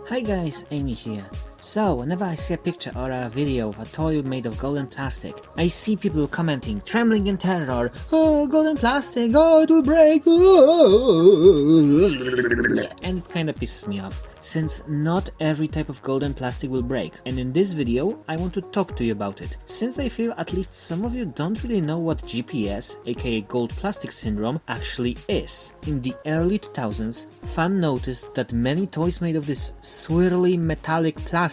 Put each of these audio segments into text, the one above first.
Hi guys, Amy here. So, whenever I see a picture or a video of a toy made of golden plastic, I see people commenting, trembling in terror, "Oh, golden plastic, oh, it will break, oh." And it kinda pisses me off, since not every type of golden plastic will break, and in this video, I want to talk to you about it, since I feel at least some of you don't really know what GPS, aka gold plastic syndrome, actually is. In the early 2000s, fans noticed that many toys made of this swirly metallic plastic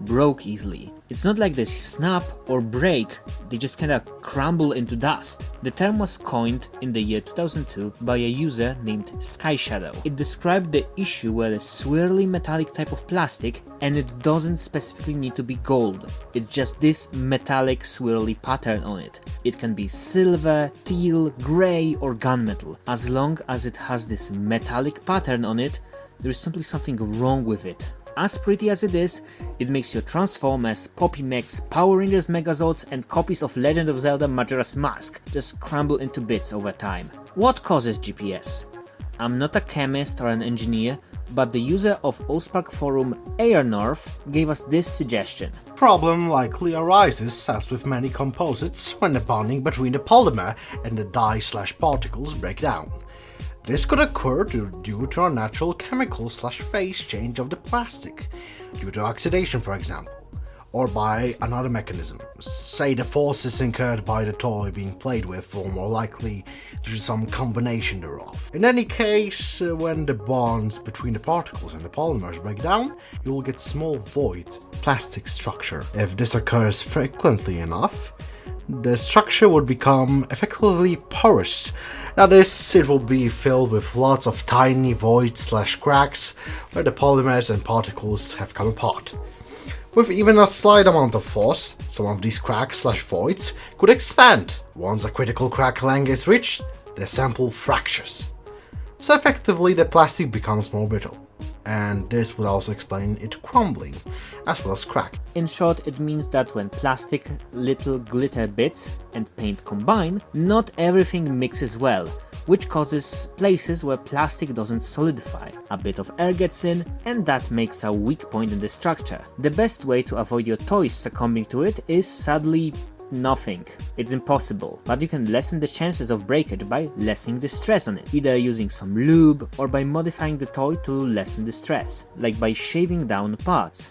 broke easily. It's not like they snap or break, they just kinda crumble into dust. The term was coined in the year 2002 by a user named Sky Shadow. It described the issue where a swirly metallic type of plastic, and it doesn't specifically need to be gold, it's just this metallic swirly pattern on it. It can be silver, teal, grey or gunmetal. As long as it has this metallic pattern on it, there is simply something wrong with it. As pretty as it is, it makes your Transformers, Poppy Mechs, Power Rangers Megazords and copies of Legend of Zelda Majora's Mask just crumble into bits over time. What causes GPS? I'm not a chemist or an engineer, but the user of OSPARC forum Airnorth gave us this suggestion. Problem likely arises, as with many composites, when the bonding between the polymer and the dye/particles break down. This could occur due to a natural chemical/phase change of the plastic, due to oxidation for example, or by another mechanism, say the forces incurred by the toy being played with, or more likely due to some combination thereof. In any case, when the bonds between the particles and the polymers break down, you will get small voids in the plastic structure. If this occurs frequently enough, the structure would become effectively porous. That is, it will be filled with lots of tiny voids/cracks where the polymers and particles have come apart. With even a slight amount of force, some of these cracks/voids could expand. Once a critical crack length is reached, the sample fractures. So effectively the plastic becomes more brittle. And this would also explain it crumbling, as well as crack. In short, it means that when plastic, little glitter bits and paint combine, not everything mixes well, which causes places where plastic doesn't solidify. A bit of air gets in, and that makes a weak point in the structure. The best way to avoid your toys succumbing to it is sadly nothing. It's impossible, but you can lessen the chances of breakage by lessening the stress on it, either using some lube or by modifying the toy to lessen the stress, like by shaving down parts.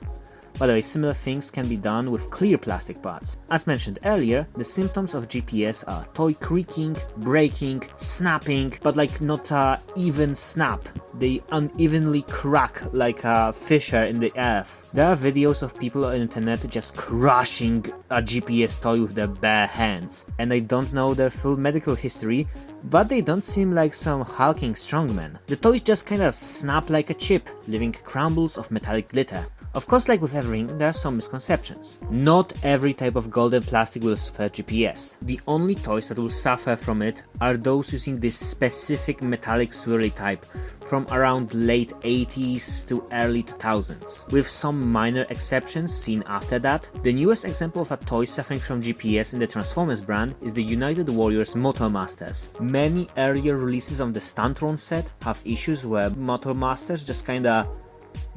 By the way, similar things can be done with clear plastic parts. As mentioned earlier, the symptoms of GPS are toy creaking, breaking, snapping, but like not a even snap. They unevenly crack like a fissure in the earth. There are videos of people on the internet just crushing a GPS toy with their bare hands, and I don't know their full medical history, but they don't seem like some hulking strongmen. The toys just kind of snap like a chip, leaving crumbles of metallic glitter. Of course, like with everything, there are some misconceptions. Not every type of golden plastic will suffer GPS. The only toys that will suffer from it are those using this specific metallic swirly type from around late 80s to early 2000s, with some minor exceptions seen after that. The newest example of a toy suffering from GPS in the Transformers brand is the United Warriors Motormasters. Many earlier releases on the Stuntron set have issues where Motormasters just kinda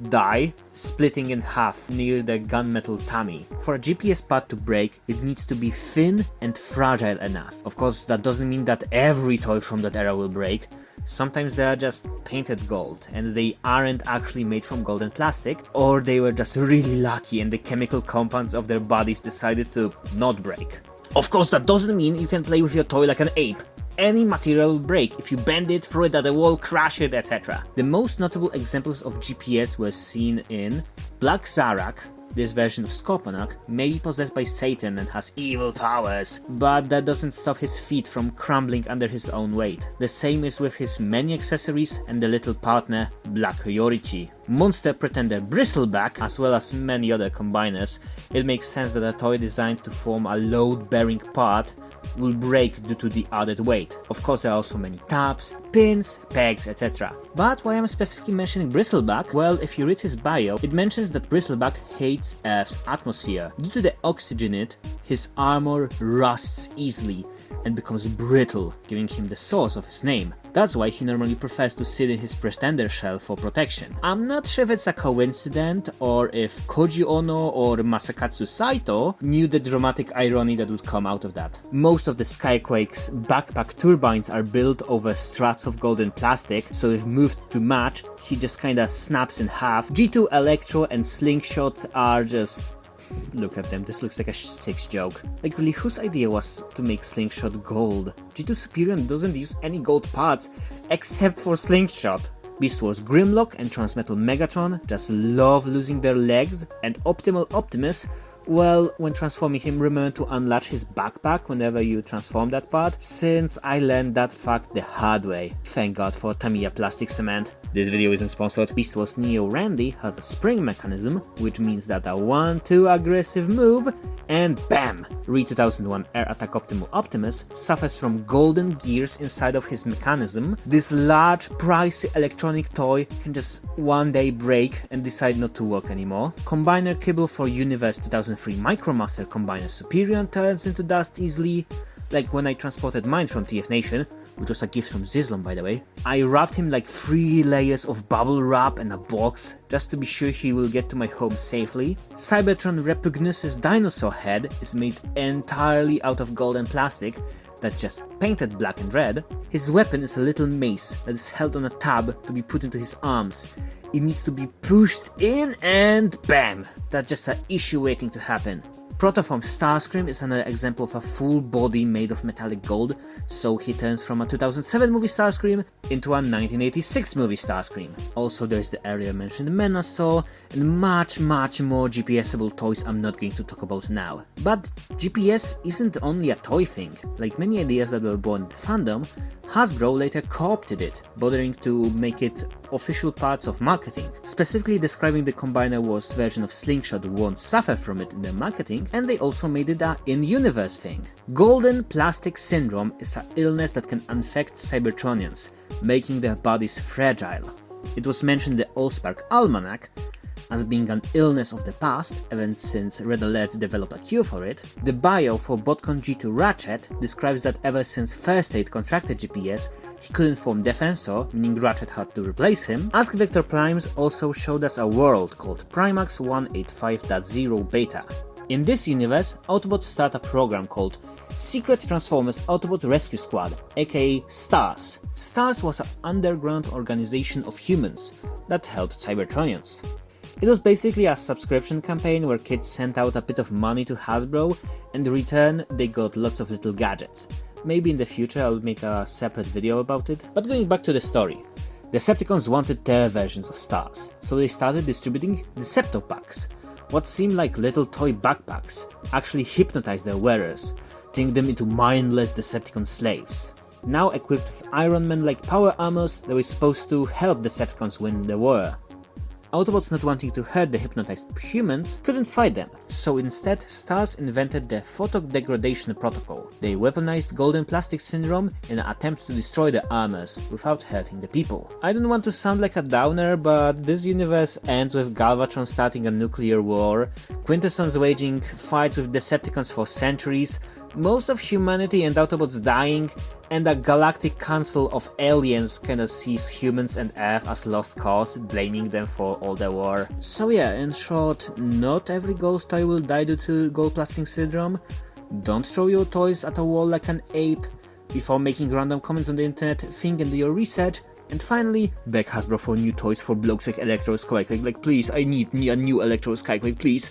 die, splitting in half near the gunmetal tummy. For a GPS part to break, it needs to be thin and fragile enough. Of course, that doesn't mean that every toy from that era will break. Sometimes they are just painted gold and they aren't actually made from golden plastic, or they were just really lucky and the chemical compounds of their bodies decided to not break. Of course, that doesn't mean you can play with your toy like an ape. Any material will break if you bend it, throw it at the wall, crash it, etc. The most notable examples of GPS were seen in Black Zarak. This version of Scorponok may be possessed by Satan and has evil powers, but that doesn't stop his feet from crumbling under his own weight. The same is with his many accessories and the little partner Black Yorichi. Monster Pretender Bristleback, as well as many other combiners, it makes sense that a toy designed to form a load-bearing part will break due to the added weight. Of course, there are also many tabs, pins, pegs, etc. But why I'm specifically mentioning Bristleback? Well, if you read his bio, it mentions that Bristleback hates Earth's atmosphere. Due to the oxygen in it, his armor rusts easily, and becomes brittle, giving him the source of his name. That's why he normally prefers to sit in his pretender shell for protection. I'm not sure if it's a coincidence or if Koji Ono or Masakatsu Saito knew the dramatic irony that would come out of that. Most of the Skyquake's backpack turbines are built over struts of golden plastic, so if moved to match, he just kinda snaps in half. G2, Electro and Slingshot are just... look at them, this looks like a sick joke. Like really, whose idea was to make Slingshot gold? G2 Superior doesn't use any gold parts except for Slingshot. Beast Wars Grimlock and Transmetal Megatron just love losing their legs, and Optimal Optimus, well, when transforming him, remember to unlatch his backpack whenever you transform that part, since I learned that fact the hard way. Thank God for Tamiya Plastic Cement. This video isn't sponsored. Beast Wars Neo Randy has a spring mechanism, which means that a 1-2 aggressive move, and BAM! Re-2001 Air Attack Optimal Optimus suffers from golden gears inside of his mechanism. This large, pricey electronic toy can just one day break and decide not to work anymore. Combiner cable for Universe 2003 Micromaster Combiner Superior turns into dust easily, like when I transported mine from TF Nation, which was a gift from Zizlon by the way. I wrapped him like 3 layers of bubble wrap and a box, just to be sure he will get to my home safely. Cybertron Repugnus's dinosaur head is made entirely out of gold and plastic, that's just painted black and red. His weapon is a little mace that is held on a tab to be put into his arms. It needs to be pushed in and BAM! That's just an issue waiting to happen. Protoform Starscream is another example of a full body made of metallic gold, so he turns from a 2007 movie Starscream into a 1986 movie Starscream. Also there's the earlier mentioned Menasor, and much more GPSable toys I'm not going to talk about now. But GPS isn't only a toy thing. Like many ideas that were born in the fandom, Hasbro later co-opted it, bothering to make it official parts of marketing, specifically describing the Combiner Wars version of Slingshot won't suffer from it in their marketing, and they also made it a in-universe thing. Golden Plastic Syndrome is an illness that can infect Cybertronians, making their bodies fragile. It was mentioned in the Allspark Almanac as being an illness of the past, even since Red Alert developed a cure for it. The bio for Botcon G2 Ratchet describes that ever since First Aid contracted GPS, he couldn't form Defensor, meaning Ratchet had to replace him. Ask Vector Primes also showed us a world called Primax 185.0 Beta. In this universe, Autobots start a program called Secret Transformers Autobot Rescue Squad, aka STARS. STARS was an underground organization of humans that helped Cybertronians. It was basically a subscription campaign where kids sent out a bit of money to Hasbro, and in return they got lots of little gadgets. Maybe in the future I'll make a separate video about it. But going back to the story, Decepticons wanted their versions of STARS, so they started distributing Deceptopacks. What seemed like little toy backpacks actually hypnotized their wearers, turning them into mindless Decepticon slaves. Now equipped with Iron Man-like power armors, they were supposed to help Decepticons win the war. Autobots, not wanting to hurt the hypnotized humans, couldn't fight them, so instead STARS invented the Photodegradation Protocol. They weaponized Golden Plastic Syndrome in an attempt to destroy the armors without hurting the people. I don't want to sound like a downer, but this universe ends with Galvatron starting a nuclear war, Quintessons waging fights with Decepticons for centuries, most of humanity and Autobots dying, and a galactic council of aliens kinda sees humans and Earth as lost cause, blaming them for all the war. So yeah, in short, not every gold toy will die due to gold plastic syndrome. Don't throw your toys at a wall like an ape. Before making random comments on the internet, think and do your research. And finally, beg Hasbro for new toys for blokes like Electro Skyquake. Like please, I need a new Electro Skyquake, please.